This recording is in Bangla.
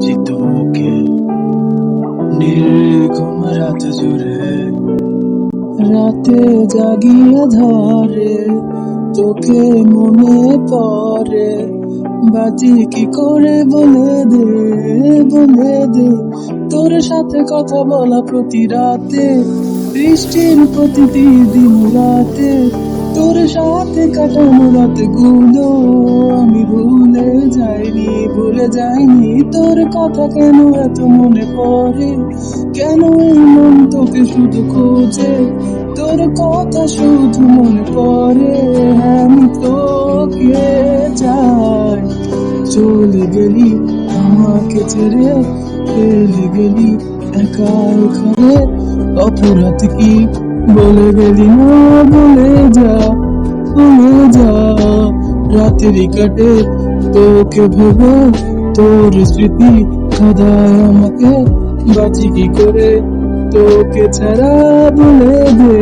খুঁজি তোকে নির্ঘুম রাত জুড়ে, রাতে জাগিয়া ধরে তোকে মনে পড়ে। বাঁচি কি করে বলে দে তোর সাথে কথা বলা প্রতি রাতে, বৃষ্টির প্রতিটি দিন রাতে, তোর সাথে কাটানো রাতগুলো আমি ভুলে যাইনি তোর কথা কেন এত মনে পড়ে, কেন এই মন তোকে শুধু খোঁজে, তোর কথা শুধু মনে পড়ে। আমি তোকে চাই, চলে গেলি আমাকে ছেড়ে, ফেলে গেলি একা এখানে, অপরাধ কি বলে গেলি না, বলে যা রাতেরই কাটে তোকে ভেবে, তোর স্মৃতি কাঁদায় আমাকে, বাঁচি কি করে তোকে ছাড়া বলে দে।